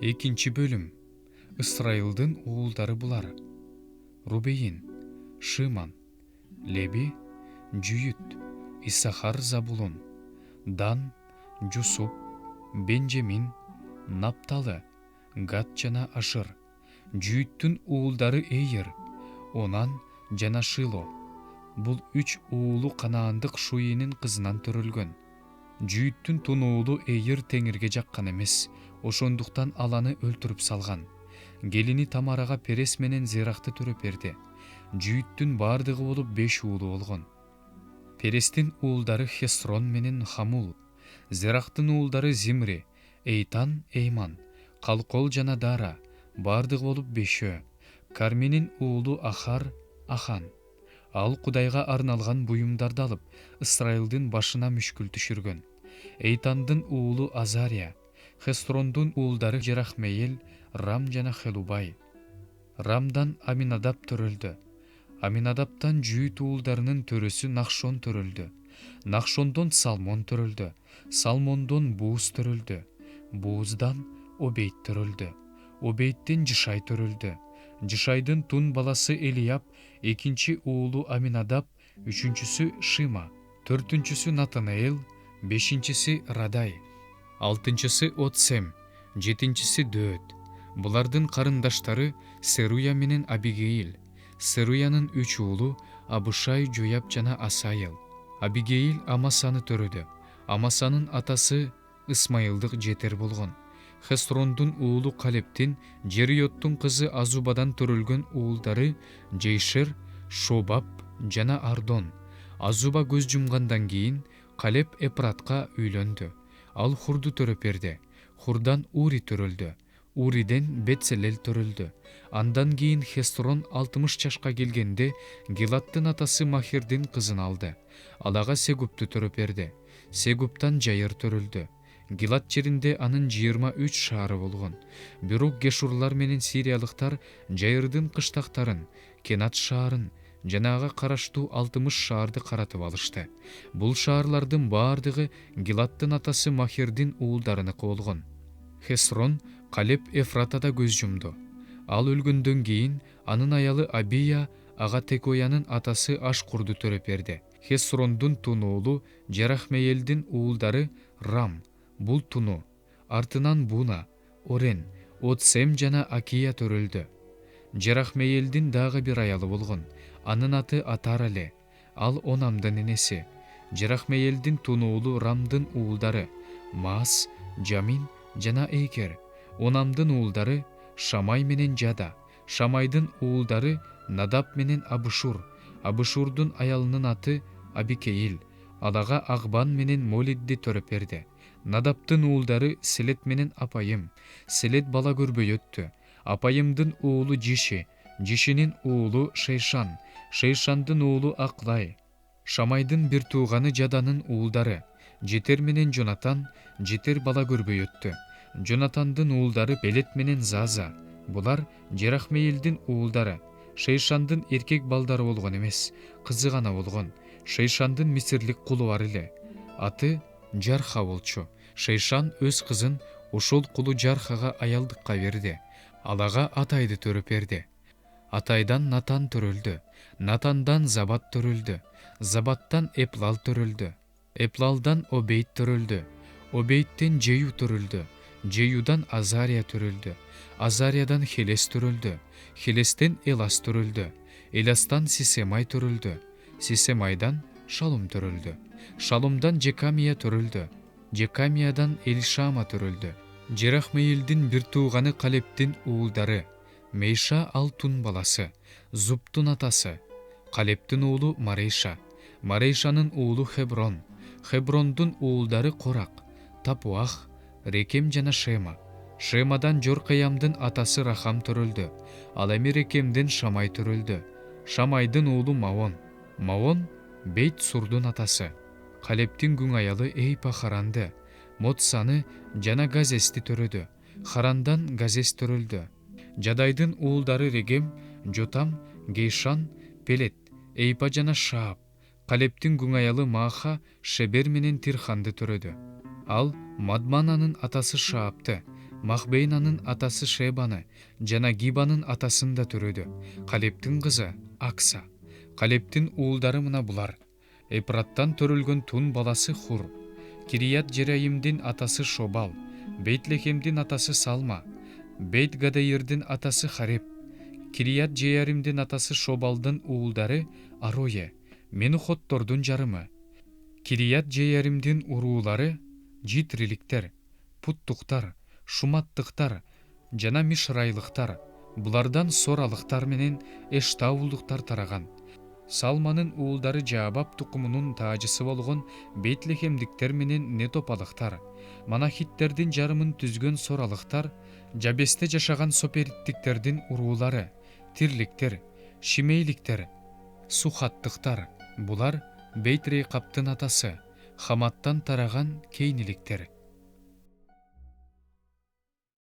Экинчи бөлүм. Ысрайылдын уулдары булар: Рубейин, Шимон, Леби, Жүйүт, Исахар, Забулун, Дан, Жусуп, Бенжемин, Напталы, Гад жана Ашыр. Жүйүттүн уулдары Эйр, Онан жана Шило. Бул үч уулу Канаандык Шуинин кызынан төрөлгөн. Жүйүттүн тунуулу Эйр теңирге жаккан эмес, ошондуктан аланы өлтүрүп салган. Келини Тамарага Перес менен Зерахты төрөп берди. Жүйүттүн бардыгы болуп 5 уулу болгон. Перестин уулдары Хесрон менен Хамул. Зерахтын уулдары Зимри, Эйтан, Эйман, Калкол жана Дара, бардыгы болуп 5. Карминин уулу Ахар, Ахан. Ал Кудайга арналган буюмдарды алып, Исрайылдын башына мүшкүл түшүргөн. Эйтандын уулу Азария. Хесрондун уулдары Жерахмеел, Рам жана Хелубай. Рамдан Аминадаб төрөлдү. Аминадаптан Жүйүт уулдарынын төрөсү Нахшон төрөлдү. Нахшондон Салмон төрөлдү. Салмондон Бууз төрөлдү. Бууздан Обейт төрөлдү. Обейттен Жишай төрөлдү. Жишайдын тун баласы Элияб, экинчи уулу Аминадаб, үчүнчүсү Шима, төртүнчүсү Натанаэл, бешинчиси Радай, алтынчысы Отсем, жетинчиси Дөөт. Булардын карындаштары Серуя менен Абигеил. Серуянын 3 уулу Абышай, Жояб жана Асайыл. Абигеил Амасаны төрөдү. Амасанын атасы Исмаилдык Жетер болгон. Хесрондун уулу Калептин, Жериоттун кызы Азубадан төрөлгөн уулдары Жейшер, Шобаб жана Ардон. Азуба көз жумгандан кийин Калеп Эпратка үйлөндү. Ал Хурду төрөп берди. Хурдан Ури төрөлдү. Уриден Бетселел төрөлдү. Андан кийин Хесрон 60 жашка келгенде Гилаттын атасы Махирдин кызын алды. Алага Сегупту төрөп берди. Сегуптан Жайыр төрөлдү. Гилат жеринде анын 23 шаары болгон. Бирок Гешурлар менен Сириялыктар Жайырдын кыштактарын, Кенат шаарын, жанага караштуу 60 шаарды каратып алышты. Бул шаарлардын бардыгы Гилаттын атасы Махирдин уулдарыныкы болгон. Хесрон Калеп Эфратада көз жумду. Ал өлгөндөн кийин анын аялы Абия ага Текоянын атасы Ашкурду төрөп берди. Хесрондун тунуулу Жерахмеелдин уулдары Рам, бул туну. Артынан Буна, Орен, Отсем жана Акия төрөлдү. Жерахмеелдин дагы бир аялы болгон. Анын аты Атарале. Ал Онамдын энеси. Жерахмеелдин тунуулу Рамдын уулдары Маас, Жамин жана Эйкер. Онамдын уулдары Шамай менен Жада. Шамайдын уулдары Надаб менен Абышур. Абышурдун аялынын аты Абикеил. Алага Агбан менен Молидди төрөп берди. Надабтын уулдары Селет менен Апайым. Селет бала көрбөй өттү. Апайымдын уулу Жиши. Жишинин уулу Шейшан. Шейшандын уулу Аклай. Шамайдын бир тууганы Жаданын уулдары Жетер менен Жонатан. Жетер бала көрбөй өттү. Жонатандын уулдары Пелет менен Заза. Булар Жерахмеелдин уулдары. Шейшандын эркек балдары болгон эмес, кызы гана болгон. Шейшандын мисирлик кулу бар эле. Аты Жарха болчу. Шейшан өз кызын ошол кулу Жархага аялдыкка берди. Алага Атайды төрөп берди. Атайдан Натан төрөлдү. Натандан Забат төрөлдү. Забаттан Эплал төрөлдү. Эплалдан Обейт төрөлдү. Обейттен Жею төрөлдү. Жеюдан Азария төрөлдү. Азариядан Хелес төрөлдү. Хелестен Элас төрөлдү. Эластан Сисемай төрөлдү. Сисемайдан Шалум төрөлдү. Шалумдан Жекамия төрөлдү. Жекамиядан Элишама төрөлдү. Жерахмеелдин бир тууганы Калептин уулдары Мейша ал тун баласы, Зубтун атасы. Калептин уулу Марейша. Марейшанын уулу Хеброн. Хеброндун уулдары Корак, Тапуах, Рекем жана Шема. Шемадан Жоркаямдын атасы Рахам төрөлдү. Ал эми Рекемден Шамай төрөлдү. Шамайдын уулу Мавон. Мавон Бейт Сурдун атасы. Калептин күң аялы Эйпа Харанды, Моцсаны жана Газести төрөдү. Харандан Газес төрөлдү. Жадайдын уулдары Регем, Жотам, Гейшан, Пелет, Эйпа жана Шаап. Калептин күң аялы Мааха Шебер менен Тирханды төрөдү. Ал Мадмананын атасы Шаапты, Махбейнанын атасы Шебаны жана Гибанын атасын да төрөдү. Калептин кызы Акса. Калептин уулдары мына булар: Эпраттан төрөлгөн Тун баласы Хур, Кирият Жераимдин атасы Шобал, Бейтлехемдин атасы Салма, Бейт Гадаирдин атасы Хареп, Кирият Жеяримдин атасы Шобалдын уулдары Арое, Менухоттордун жарымы. Кирият Жеяримдин уруулары Житриликтер, Путтуктар, Шуматтыктар жана Мишрайлыктар. Булардан Соралыктар менен Эштаулдуктар тараган. Салманын уулдары Жаабап тукумунун таажысы болгон Бейтлехемдиктер менен Нетопалыктар. Манахиттердин жарымын түзгөн Соралыктар Жабесте жашаган Сопериттиктердин уруулары Тирликтер, Шимейликтер, Сухаттыктар. Булар Бейт Рейкаптын атасы, Хаматтан тараган Кейниликтер.